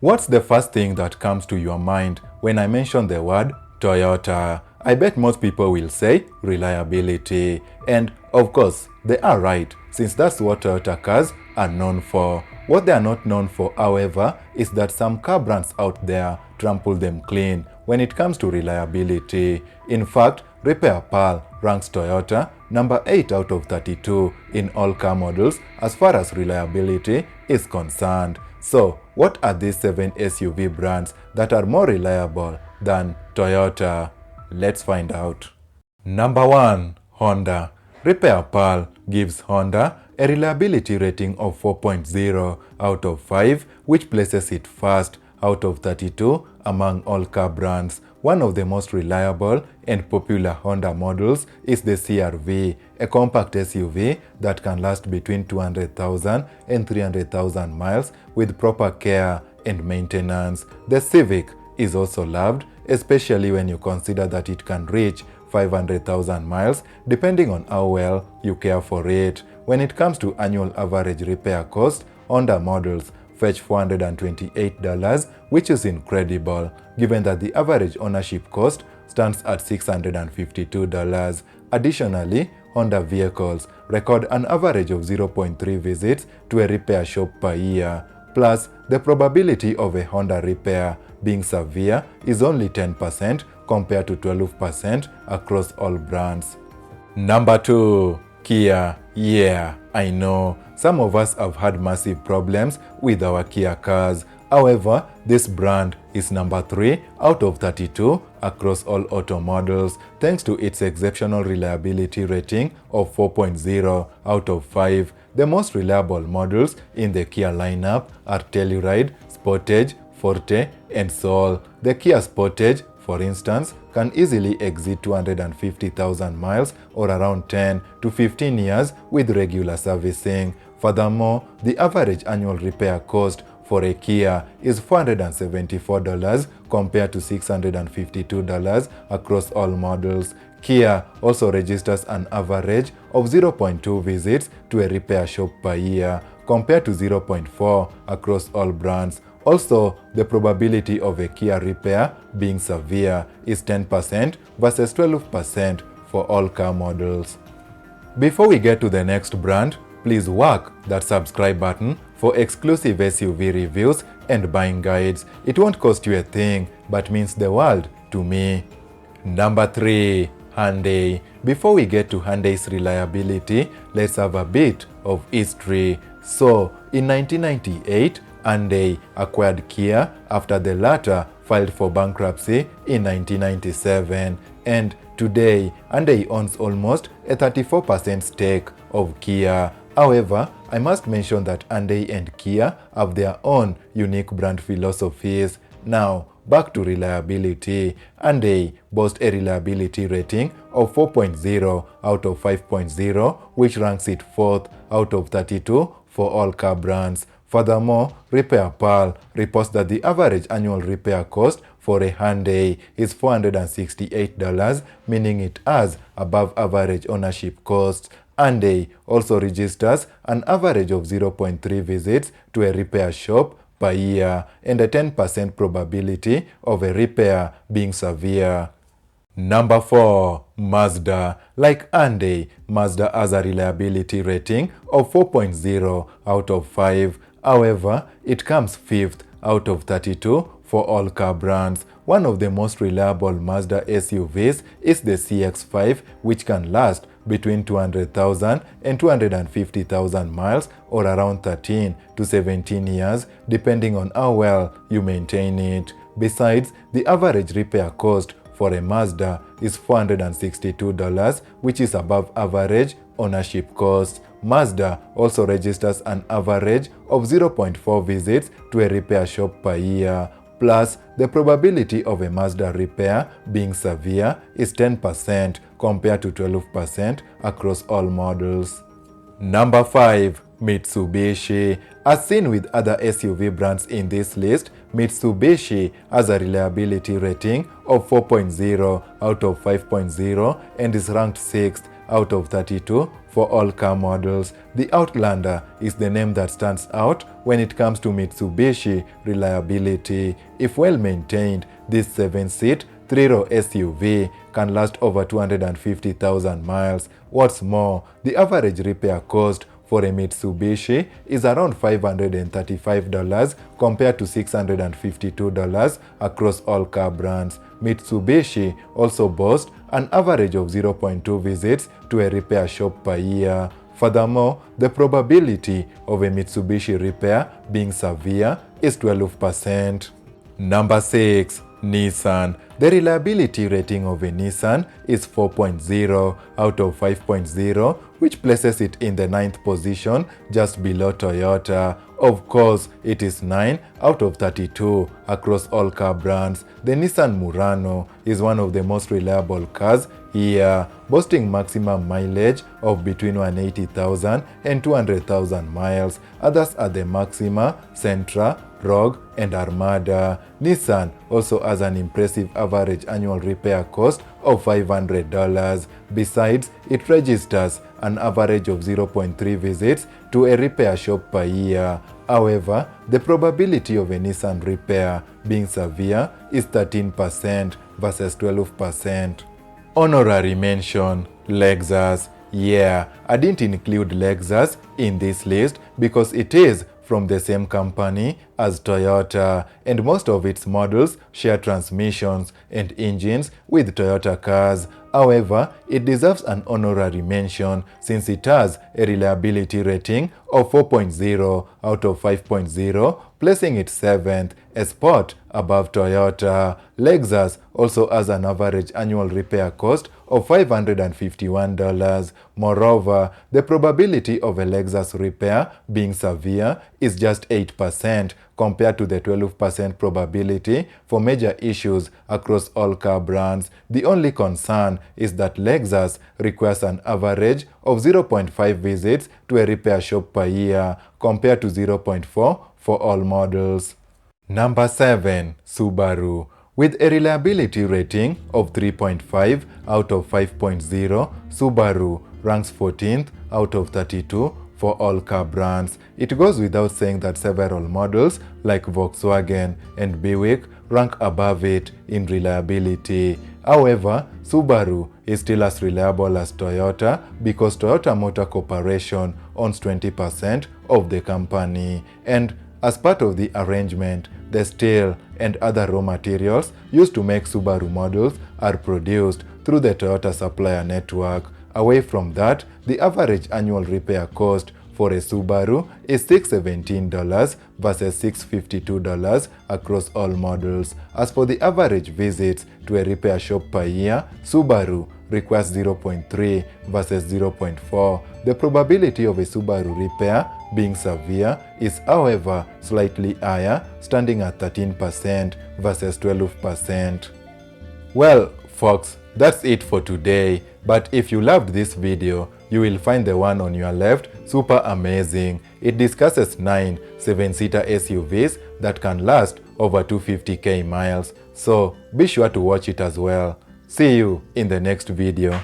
What's the first thing that comes to your mind when I mention the word Toyota? I bet most people will say reliability. And of course, they are right, since that's what Toyota cars are known for. What they are not known for, however, is that some car brands out there trample them clean when it comes to reliability. In fact, Repair Pal ranks Toyota number 8 out of 32 in all car models as far as reliability is concerned. So, what are these 7 SUV brands that are more reliable than Toyota? Let's find out. Number 1. Honda. Repair Pal gives Honda a reliability rating of 4.0 out of 5, which places it first out of 32 among all car brands. One of the most reliable and popular Honda models is the CR-V, a compact SUV that can last between 200,000 and 300,000 miles with proper care and maintenance. The Civic is also loved, especially when you consider that it can reach 500,000 miles depending on how well you care for it. When it comes to annual average repair cost, Honda models fetch $428, which is incredible given that the average ownership cost stands at $652. Additionally, Honda vehicles record an average of 0.3 visits to a repair shop per year. Plus, the probability of a Honda repair being severe is only 10% compared to 12% across all brands. Number 2. Kia. Yeah, I know. Some of us have had massive problems with our Kia cars. However, this brand is number 3 out of 32 across all auto models thanks to its exceptional reliability rating of 4.0 out of 5. The most reliable models in the Kia lineup are Telluride, Sportage, Forte, and Soul. The Kia Sportage, for instance, can easily exceed 250,000 miles or around 10 to 15 years with regular servicing. Furthermore, the average annual repair cost for a Kia is $474 compared to $652 across all models. Kia also registers an average of 0.2 visits to a repair shop per year compared to 0.4 across all brands. Also, the probability of a Kia repair being severe is 10% versus 12% for all car models. Before we get to the next brand, please whack that subscribe button for exclusive SUV reviews and buying guides. It won't cost you a thing, but means the world to me. Number 3. Hyundai. Before we get to Hyundai's reliability, let's have a bit of history. So, in 1998, Hyundai acquired Kia after the latter filed for bankruptcy in 1997, and today Hyundai owns almost a 34% stake of Kia. However, I must mention that Hyundai and Kia have their own unique brand philosophies. Now, back to reliability. Hyundai boasts a reliability rating of 4.0 out of 5.0, which ranks it 4th out of 32 for all car brands. Furthermore, Repair Pal reports that the average annual repair cost for a Hyundai is $468, meaning it has above average ownership costs. Hyundai also registers an average of 0.3 visits to a repair shop per year and a 10% probability of a repair being severe. Number 4. Mazda. Like Hyundai, Mazda has a reliability rating of 4.0 out of 5. However, it comes 5th out of 32 for all car brands. One of the most reliable Mazda SUVs is the CX-5, which can last between 200,000 and 250,000 miles or around 13 to 17 years depending on how well you maintain it. Besides, the average repair cost for a Mazda is $462, which is above average ownership cost. Mazda also registers an average of 0.4 visits to a repair shop per year. Plus, the probability of a Mazda repair being severe is 10% compared to 12% across all models. Number 5. Mitsubishi. As seen with other SUV brands in this list, Mitsubishi has a reliability rating of 4.0 out of 5.0 and is ranked 6th out of 32 for all car models. The Outlander is the name that stands out when it comes to Mitsubishi reliability. If well maintained, this 7-seat 3-row SUV can last over 250,000 miles. What's more, the average repair cost for a Mitsubishi is around $535 compared to $652 across all car brands. Mitsubishi also boasts an average of 0.2 visits to a repair shop per year. Furthermore, the probability of a Mitsubishi repair being severe is 12%. Number 6. Nissan. The reliability rating of a Nissan is 4.0 out of 5.0, which places it in the 9th position, just below Toyota. Of course, it is 9 out of 32 across all car brands. The Nissan Murano is one of the most reliable cars here, boasting maximum mileage of between 180,000 and 200,000 miles. Others are the Maxima, Sentra, Rogue, and Armada. Nissan also has an impressive average annual repair cost of $500. Besides, it registers an average of 0.3 visits to a repair shop per year. However, the probability of a Nissan repair being severe is 13% versus 12%. Honorary mention: Lexus. Yeah, I didn't include Lexus in this list because it is from the same company as Toyota, and most of its models share transmissions and engines with Toyota cars. However, it deserves an honorary mention since it has a reliability rating of 4.0 out of 5.0, placing it 7th, a spot above Toyota. Lexus also has an average annual repair cost of $551. Moreover, the probability of a Lexus repair being severe is just 8% compared to the 12% probability for major issues across all car brands. The only concern is that Lexus requires an average of 0.5 visits to a repair shop per year compared to 0.4 for all models. Number 7. Subaru. With a reliability rating of 3.5 out of 5.0, Subaru ranks 14th out of 32 for all car brands. It goes without saying that several models like Volkswagen and Buick rank above it in reliability. However, Subaru is still as reliable as Toyota because Toyota Motor Corporation owns 20% of the company, and as part of the arrangement, the steel and other raw materials used to make Subaru models are produced through the Toyota supplier network. Away from that, the average annual repair cost for a Subaru is $617 versus $652 across all models. As for the average visits to a repair shop per year, Subaru requires 0.3 versus 0.4. The probability of a Subaru repair being severe is, however, slightly higher, standing at 13% versus 12%. Well, folks, that's it for today. But if you loved this video, you will find the one on your left super amazing. It discusses 9 7-seater SUVs that can last over 250k miles. So be sure to watch it as well. See you in the next video.